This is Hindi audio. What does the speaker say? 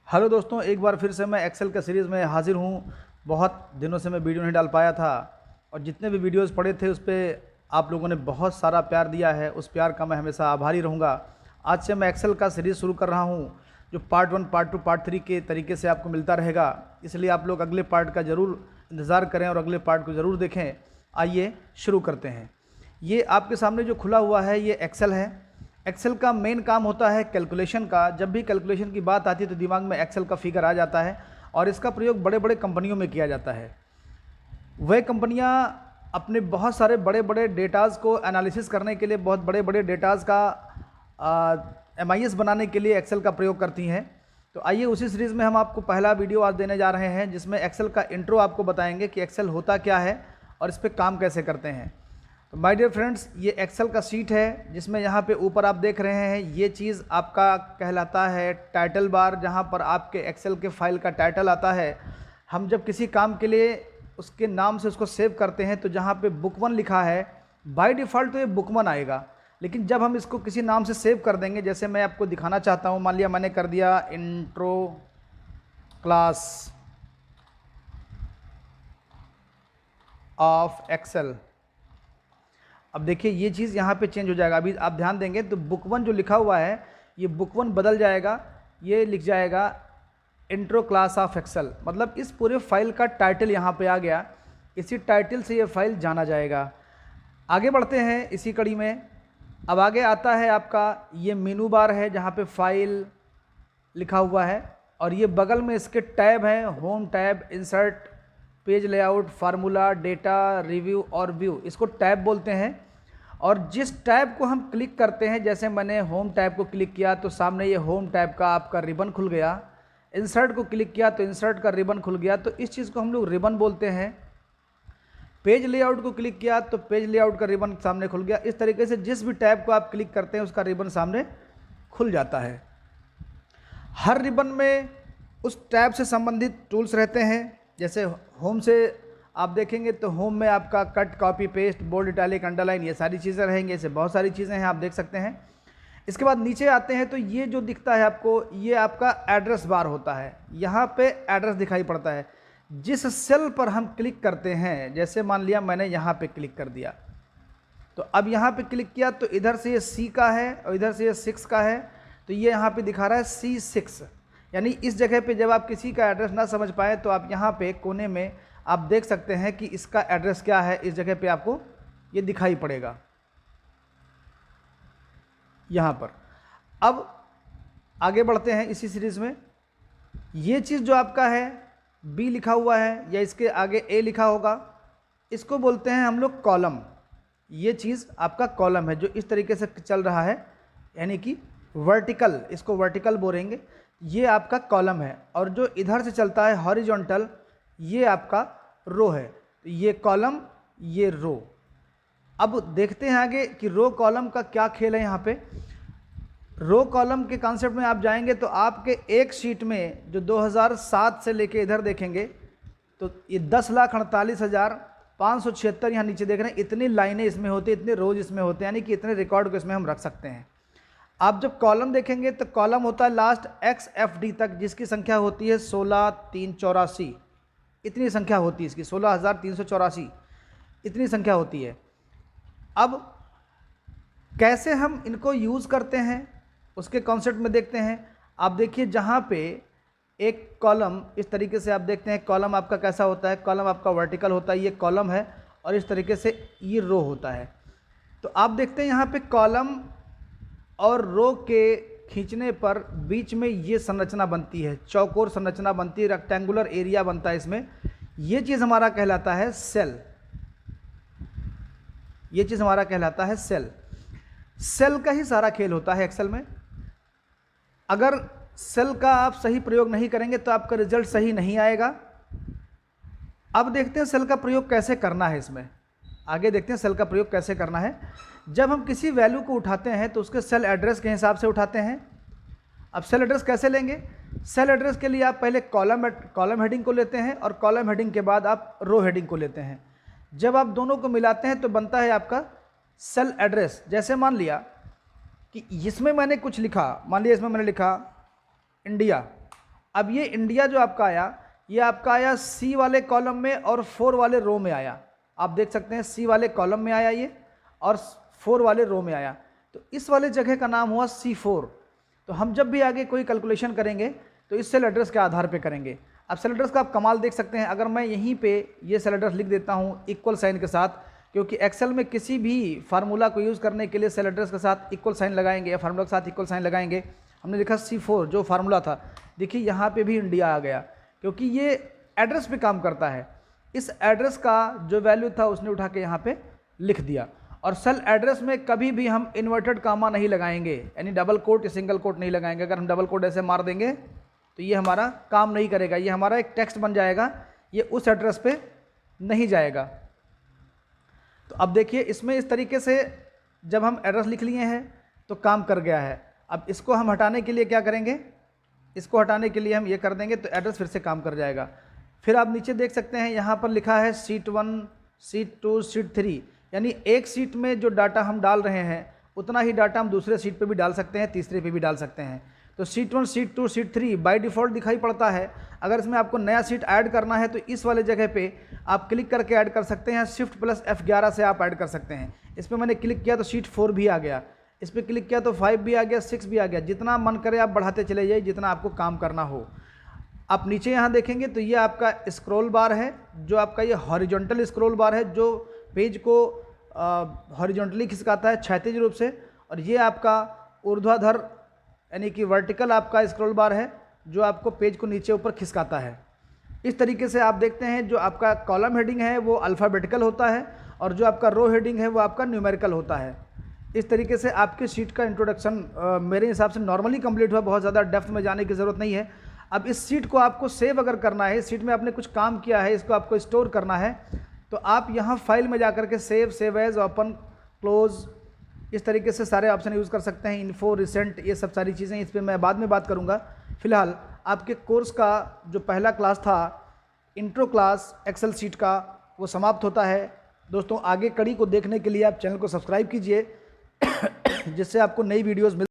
हेलो दोस्तों, एक बार फिर से मैं एक्सेल का सीरीज़ में हाजिर हूँ। बहुत दिनों से मैं वीडियो नहीं डाल पाया था और जितने भी वीडियोस पड़े थे उस पर आप लोगों ने बहुत सारा प्यार दिया है। उस प्यार का मैं हमेशा आभारी रहूँगा। आज से मैं एक्सेल का सीरीज़ शुरू कर रहा हूँ जो पार्ट 1, पार्ट 2, पार्ट 3 के तरीके से आपको मिलता रहेगा। इसलिए आप लोग अगले पार्ट का ज़रूर इंतज़ार करें और अगले पार्ट को ज़रूर देखें। आइए शुरू करते हैं। ये आपके सामने जो खुला हुआ है ये एक्सेल है। एक्सेल का मेन काम होता है कैलकुलेशन का। जब भी कैलकुलेशन की बात आती है तो दिमाग में एक्सेल का फिगर आ जाता है और इसका प्रयोग बड़े बड़े कंपनियों में किया जाता है। वह कंपनियां अपने बहुत सारे बड़े बड़े डेटाज को एनालिसिस करने के लिए, बहुत बड़े बड़े डेटाज का MIS बनाने के लिए एक्सेल का प्रयोग करती हैं। तो आइए उसी सीरीज़ में हम आपको पहला वीडियो आज देने जा रहे हैं जिसमें एक्सेल का इंट्रो आपको बताएंगे कि एक्सेल होता क्या है और इस पर काम कैसे करते हैं। तो माय डियर फ्रेंड्स, ये एक्सेल का शीट है जिसमें यहाँ पे ऊपर आप देख रहे हैं ये चीज़ आपका कहलाता है टाइटल बार, जहाँ पर आपके एक्सेल के फाइल का टाइटल आता है। हम जब किसी काम के लिए उसके नाम से उसको सेव करते हैं तो जहाँ पे बुक 1 लिखा है बाय डिफ़ॉल्ट तो ये बुक 1 आएगा, लेकिन जब हम इसको किसी नाम से सेव कर देंगे, जैसे मैं आपको दिखाना चाहता हूँ, मान लिया मैंने कर दिया इंट्रो क्लास ऑफ एक्सेल। अब देखिए ये चीज़ यहाँ पे चेंज हो जाएगा। अभी आप ध्यान देंगे तो बुक 1 जो लिखा हुआ है ये बुक 1 बदल जाएगा, ये लिख जाएगा इंट्रो क्लास ऑफ एक्सेल। मतलब इस पूरे फाइल का टाइटल यहाँ पे आ गया, इसी टाइटल से ये फाइल जाना जाएगा। आगे बढ़ते हैं इसी कड़ी में। अब आगे आता है आपका ये मेनू बार है जहाँ पे फाइल लिखा हुआ है और ये बगल में इसके टैब हैं, home tab, insert, page layout, formula, data, review और व्यू, इसको टैब बोलते हैं। और जिस टैब को हम क्लिक करते हैं, जैसे मैंने होम टैब को क्लिक किया तो सामने ये होम टैब का आपका रिबन खुल गया। इंसर्ट को क्लिक किया तो इंसर्ट का रिबन खुल गया, तो इस चीज़ को हम लोग रिबन बोलते हैं। पेज लेआउट को क्लिक किया तो पेज लेआउट का रिबन सामने खुल गया। इस तरीके से जिस भी टैब को आप क्लिक करते हैं उसका रिबन सामने खुल जाता है। हर रिबन में उस टैब से संबंधित टूल्स रहते हैं। जैसे होम से आप देखेंगे तो होम में आपका cut, copy, paste, bold, italic, underline, ये सारी चीज़ें रहेंगी। ऐसे बहुत सारी चीज़ें हैं, आप देख सकते हैं। इसके बाद नीचे आते हैं तो ये जो दिखता है आपको, ये आपका एड्रेस बार होता है। यहाँ पे एड्रेस दिखाई पड़ता है। जिस सेल पर हम क्लिक करते हैं, जैसे मान लिया मैंने यहाँ पे क्लिक कर दिया तो अब यहाँ पे क्लिक किया तो इधर से ये C का है और इधर से ये 6 का है, तो ये यहाँ पे दिखा रहा है C6। यानी इस जगह पे जब आप किसी का एड्रेस ना समझ पाए तो आप यहाँ पे कोने में आप देख सकते हैं कि इसका एड्रेस क्या है। इस जगह पे आपको ये दिखाई पड़ेगा यहाँ पर। अब आगे बढ़ते हैं इसी सीरीज़ में। ये चीज़ जो आपका है B लिखा हुआ है या इसके आगे A लिखा होगा, इसको बोलते हैं हम लोग कॉलम। ये चीज़ आपका कॉलम है जो इस तरीके से चल रहा है, यानी कि वर्टिकल, इसको वर्टिकल बोलेंगे। ये आपका कॉलम है। और जो इधर से चलता है हॉरिजॉन्टल, ये आपका रो है। तो ये कॉलम, ये रो। अब देखते हैं आगे कि रो कॉलम का क्या खेल है। यहाँ पे रो कॉलम के कॉन्सेप्ट में आप जाएंगे तो आपके एक शीट में जो 2007 से लेके इधर देखेंगे तो ये 10,48,576 यहाँ नीचे देख रहे हैं, इतनी लाइनें इसमें होती हैं, इतने रोज इसमें होते हैं, यानी कि इतने रिकॉर्ड को इसमें हम रख सकते हैं। आप जब कॉलम देखेंगे तो कॉलम होता है लास्ट XFD तक, जिसकी संख्या होती है 16,384। इतनी संख्या होती है इसकी, 16,384 इतनी संख्या होती है। अब कैसे हम इनको यूज़ करते हैं उसके कॉन्सेप्ट में देखते हैं। आप देखिए जहाँ पे एक कॉलम इस तरीके से आप देखते हैं, कॉलम आपका कैसा होता है, कॉलम आपका वर्टिकल होता है, ये कॉलम है और इस तरीके से ये रो होता है। तो आप देखते हैं यहाँ पे कॉलम और रो के खींचने पर बीच में ये संरचना बनती है, चौकोर संरचना बनती है, रेक्टेंगुलर एरिया बनता है इसमें। ये चीज़ हमारा कहलाता है सेल। ये चीज़ हमारा कहलाता है सेल। सेल का ही सारा खेल होता है एक्सेल में। अगर सेल का आप सही प्रयोग नहीं करेंगे तो आपका रिजल्ट सही नहीं आएगा। अब देखते हैं सेल का प्रयोग कैसे करना है। इसमें आगे देखते हैं सेल का प्रयोग कैसे करना है। जब हम किसी वैल्यू को उठाते हैं तो उसके सेल एड्रेस के हिसाब से उठाते हैं। अब सेल एड्रेस कैसे लेंगे? सेल एड्रेस के लिए आप पहले कॉलम हेडिंग को लेते हैं और कॉलम हेडिंग के बाद आप रो हेडिंग को लेते हैं। जब आप दोनों को मिलाते हैं तो बनता है आपका सेल एड्रेस। जैसे मान लिया कि इसमें मैंने कुछ लिखा, मान लिया इसमें मैंने लिखा इंडिया, अब ये इंडिया जो आपका आया, ये आपका आया सी वाले कॉलम में और 4 वाले रो में आया। आप देख सकते हैं सी वाले कॉलम में आया ये और 4 वाले रो में आया। तो इस वाले जगह का नाम हुआ C4। तो हम जब भी आगे कोई कैलकुलेशन करेंगे तो इस सेल एड्रेस के आधार पे करेंगे। अब सेल एड्रेस का आप कमाल देख सकते हैं, अगर मैं यहीं पे ये सेल एड्रेस लिख देता हूँ इक्वल साइन के साथ, क्योंकि एक्सेल में किसी भी फार्मूला को यूज़ करने के लिए सेल एड्रेस के साथ इक्वल साइन लगाएंगे या फार्मूला के साथ इक्वल साइन लगाएंगे। हमने लिखा C4 जो फार्मूला था, देखिए यहाँ पे भी इंडिया आ गया, क्योंकि ये एड्रेस पे काम करता है। इस एड्रेस का जो वैल्यू था उसने उठा के यहाँ पे लिख दिया। और सेल एड्रेस में कभी भी हम इन्वर्टेड कामा नहीं लगाएंगे, यानी डबल कोट या सिंगल कोट नहीं लगाएंगे। अगर हम डबल कोट ऐसे मार देंगे तो ये हमारा काम नहीं करेगा, ये हमारा एक टेक्स्ट बन जाएगा, ये उस एड्रेस पे नहीं जाएगा। तो अब देखिए इसमें इस तरीके से जब हम एड्रेस लिख लिए हैं तो काम कर गया है। अब इसको हम हटाने के लिए क्या करेंगे, इसको हटाने के लिए हम ये कर देंगे तो एड्रेस फिर से काम कर जाएगा। फिर आप नीचे देख सकते हैं यहाँ पर लिखा है शीट 1, शीट 2, शीट 3, यानी एक शीट में जो डाटा हम डाल रहे हैं उतना ही डाटा हम दूसरे शीट पे भी डाल सकते हैं, तीसरे पे भी डाल सकते हैं। तो sheet 1, sheet 2, sheet 3 by default दिखाई पड़ता है। अगर इसमें आपको नया शीट ऐड करना है तो इस वाले जगह पे आप क्लिक करके ऐड कर सकते हैं, शिफ्ट प्लस F11 से आप ऐड कर सकते हैं। इस पर मैंने क्लिक किया तो शीट 4 भी आ गया, इस पर क्लिक किया तो 5 भी आ गया, 6 भी आ गया। जितना मन करे आप बढ़ाते चले जाइए जितना आपको काम करना हो। आप नीचे यहाँ देखेंगे तो ये आपका स्क्रॉल बार है, जो आपका ये हॉरिजॉन्टल स्क्रॉल बार है जो पेज को हॉरिजॉन्टली खिसकाता है क्षैतिज रूप से, और ये आपका ऊर्ध्वाधर यानी कि वर्टिकल आपका स्क्रॉल बार है जो आपको पेज को नीचे ऊपर खिसकाता है। इस तरीके से आप देखते हैं जो आपका कॉलम हेडिंग है वो अल्फ़ाबेटिकल होता है और जो आपका रो हेडिंग है वो आपका न्यूमेरिकल होता है। इस तरीके से आपके शीट का इंट्रोडक्शन मेरे हिसाब से नॉर्मली कंप्लीट हुआ, बहुत ज़्यादा डेप्थ में जाने की ज़रूरत नहीं है। अब इस शीट को आपको सेव अगर करना है, इस शीट में आपने कुछ काम किया है, इसको आपको स्टोर करना है, तो आप यहाँ फाइल में जाकर के save, save as, open, close, इस तरीके से सारे ऑप्शन यूज़ कर सकते हैं। इन्फो, रिसेंट, ये सब सारी चीज़ें, इस पर मैं बाद में बात करूँगा। फिलहाल आपके कोर्स का जो पहला क्लास था इंट्रो क्लास एक्सेल शीट का वो समाप्त होता है। दोस्तों आगे कड़ी को देखने के लिए आप चैनल को सब्सक्राइब कीजिए जिससे आपको नई वीडियोज़